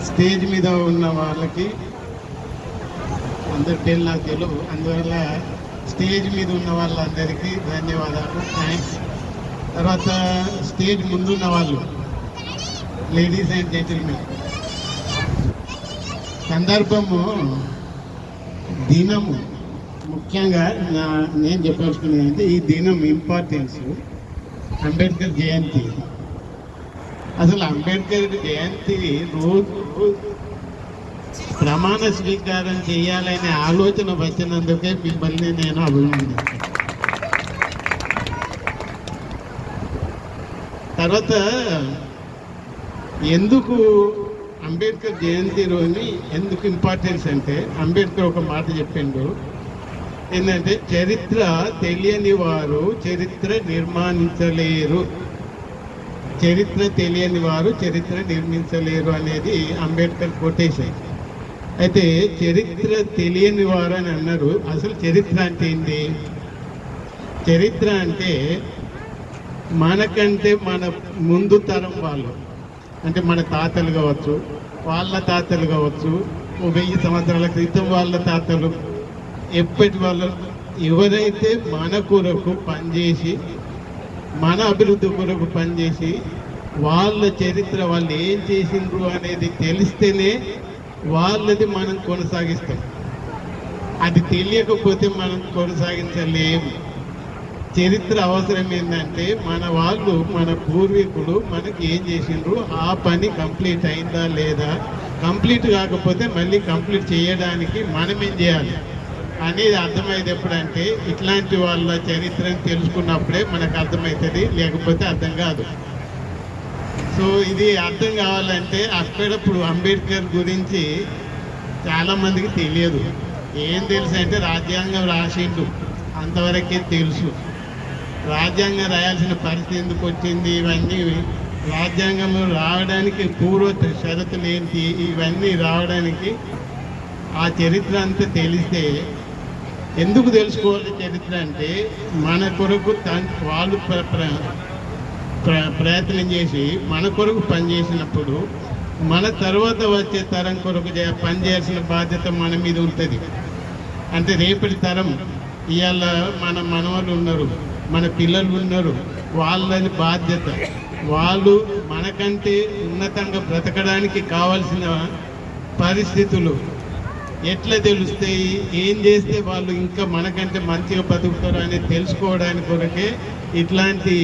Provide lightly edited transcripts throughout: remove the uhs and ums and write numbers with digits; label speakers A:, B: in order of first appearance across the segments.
A: Stage మీద ఉన్న వాళ్ళకి అందరి పేరు నాకు తెలుగు, అందువల్ల స్టేజ్ మీద ఉన్న వాళ్ళందరికీ ధన్యవాదాలు, థ్యాంక్స్. తర్వాత స్టేజ్ ముందున్న వాళ్ళు, లేడీస్ అండ్ జెంటిల్మెన్, సందర్భము దినము ముఖ్యంగా నేను చెప్పాల్సుకునేది అంటే ఈ దినం ఇంపార్టెన్స్ అంబేద్కర్ జయంతి. అసలు అంబేద్కర్ జయంతి రోజు ప్రమాణ స్వీకారం చేయాలనే ఆలోచన వచ్చినందుకే మిమ్మల్ని నేను అభినందిస్తాను. తర్వాత ఎందుకు అంబేద్కర్ జయంతి రోజుని ఎందుకు ఇంపార్టెన్స్ అంటే, అంబేద్కర్ ఒక మాట చెప్పిండు ఏంటంటే, చరిత్ర తెలియని వారు చరిత్ర నిర్మించలేరు, చరిత్ర తెలియని వారు చరిత్ర నిర్మించలేరు అనేది అంబేద్కర్ కొటేషన్. అయితే చరిత్ర తెలియని వారు అని అన్నారు. అసలు చరిత్ర అంటే ఏంటి? చరిత్ర అంటే మనకంటే మన ముందు తరం వాళ్ళు, అంటే మన తాతలు కావచ్చు, వాళ్ళ తాతలు కావచ్చు, 1000 సంవత్సరాల క్రితం వాళ్ళ తాతలు, ఎప్పటి వాళ్ళు ఎవరైతే మన కొరకు పనిచేసి మన అభివృద్ధి కొరకు పనిచేసి వాళ్ళ చరిత్ర వాళ్ళు ఏం చేసిండ్రు అనేది తెలిస్తేనే వాళ్ళది మనం కొనసాగిస్తాం. అది తెలియకపోతే మనం కొనసాగించలేము. చరిత్ర అవసరం ఏంటంటే మన వాళ్ళు, మన పూర్వీకులు మనకి ఏం చేసిండ్రు, ఆ పని కంప్లీట్ అయిందా లేదా, కంప్లీట్ కాకపోతే మళ్ళీ కంప్లీట్ చేయడానికి మనం ఏం చేయాలి అనేది అర్థమయ్యేది ఎప్పుడంటే ఇట్లాంటి వాళ్ళ చరిత్రను తెలుసుకున్నప్పుడే మనకు అర్థమవుతుంది, లేకపోతే అర్థం కాదు. సో ఇది అర్థం కావాలంటే అక్కడప్పుడు అంబేద్కర్ గురించి చాలామందికి తెలియదు. ఏం తెలుసు అంటే రాజ్యాంగం రాసిండు, అంతవరకే తెలుసు. రాజ్యాంగం రాయాల్సిన పరిస్థితి ఎందుకు వచ్చింది, ఇవన్నీ రాజ్యాంగంలో రావడానికి పూర్వ షరతులు ఏంటి, ఇవన్నీ రావడానికి ఆ చరిత్ర అంతా తెలిస్తే. ఎందుకు తెలుసుకోవాలి చరిత్ర అంటే, మన కొరకు వాళ్ళు ప్రయత్నం చేసి మన కొరకు పనిచేసినప్పుడు మన తర్వాత వచ్చే తరం కొరకు పనిచేయాల్సిన బాధ్యత మన మీద ఉంటుంది. అంటే రేపటి తరం, ఇవాళ మన మనవాళ్ళు ఉన్నారు, మన పిల్లలు ఉన్నారు, వాళ్ళని బాధ్యత, వాళ్ళు మనకంటే ఉన్నతంగా బ్రతకడానికి కావాల్సిన పరిస్థితులు ఎట్లా తెలుస్తాయి, ఏం చేస్తే వాళ్ళు ఇంకా మనకంటే మంచిగా బతుకుతారు అనేది తెలుసుకోవడానికి కొరకే ఇట్లాంటి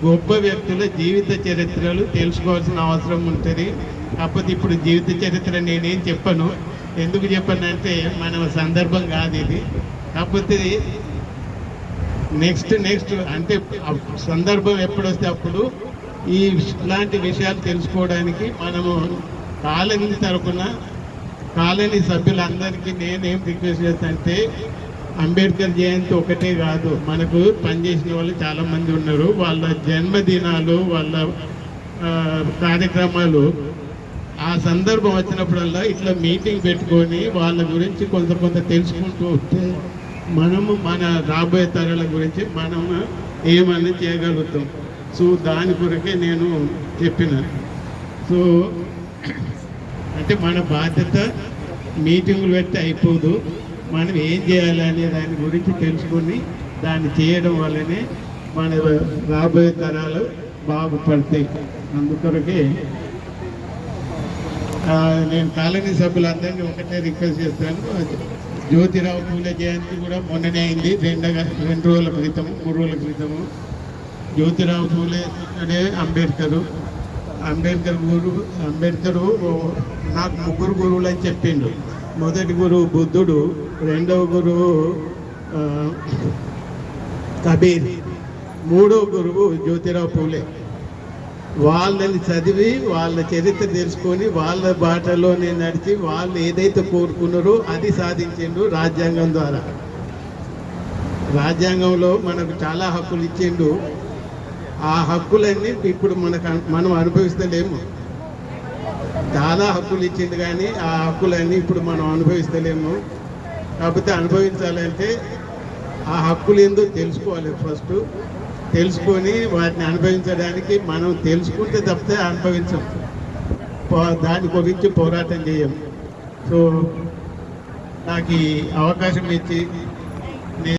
A: గొప్ప వ్యక్తుల జీవిత చరిత్రలు తెలుసుకోవాల్సిన అవసరం ఉంటుంది. కాకపోతే ఇప్పుడు జీవిత చరిత్ర నేనేం చెప్పను. ఎందుకు చెప్పానంటే మన సందర్భం కాదు ఇది. కాకపోతే నెక్స్ట్ అంటే సందర్భం ఎప్పుడొస్తే అప్పుడు ఇలాంటి విషయాలు తెలుసుకోవడానికి మనము కాలనీ తరపున కాలనీ సభ్యులందరికీ నేనేం రిక్వెస్ట్ చేస్తానంటే, అంబేద్కర్ జయంతి ఒకటే కాదు, మనకు పనిచేసిన వాళ్ళు చాలామంది ఉన్నారు. వాళ్ళ జన్మదినాలు, వాళ్ళ కార్యక్రమాలు ఆ సందర్భం వచ్చినప్పుడల్లా ఇట్లా మీటింగ్ పెట్టుకొని వాళ్ళ గురించి కొంత తెలుసుకుంటూ వస్తే మనము మన రాబోయే తరాల గురించి మనము ఏమన్నా చేయగలుగుతాం. సో దాని కొరకే నేను చెప్పిన. సో అంటే మన బాధ్యత మీటింగులు పెట్టి అయిపోదు, మనం ఏం చేయాలి అనే దాని గురించి తెలుసుకొని దాన్ని చేయడం వల్లనే మన రాబోయే తరాలు బాగుపడతాయి. అందుకొరకే నేను కాలనీ సభ్యులందరినీ ఒకటే రిక్వెస్ట్ చేస్తాను. జ్యోతిరావు పూలే జయంతి కూడా మొన్ననే అయింది, 2 రోజుల క్రితము 3 రోజుల క్రితము. జ్యోతిరావు పూలే అనే అంబేద్కరు నాకు 3 గురువులు అని చెప్పిండు. మొదటి గురువు బుద్ధుడు, రెండవ గురువు కబీర్, మూడవ గురువు జ్యోతిరావు పూలే. వాళ్ళని చదివి వాళ్ళ చరిత్ర తెలుసుకొని వాళ్ళ బాటలోనే నడిచి వాళ్ళు ఏదైతే కోరుకున్నారో అది సాధించిండు రాజ్యాంగం ద్వారా. రాజ్యాంగంలో మనకు చాలా హక్కులు ఇచ్చిండు. ఆ హక్కులన్నీ ఇప్పుడు మనం అనుభవిస్తలేము. చాలా హక్కులు ఇచ్చిండు కానీ ఆ హక్కులన్నీ ఇప్పుడు మనం అనుభవిస్తలేము. కాకపోతే అనుభవించాలంటే ఆ హక్కులు ఏందో తెలుసుకోవాలి. ఫస్ట్ తెలుసుకొని వాటిని అనుభవించడానికి మనం తెలుసుకుంటే తప్పితే అనుభవించం. దాని గురించి పోరాటం చేయం. సో నాకు ఈ అవకాశం ఇచ్చి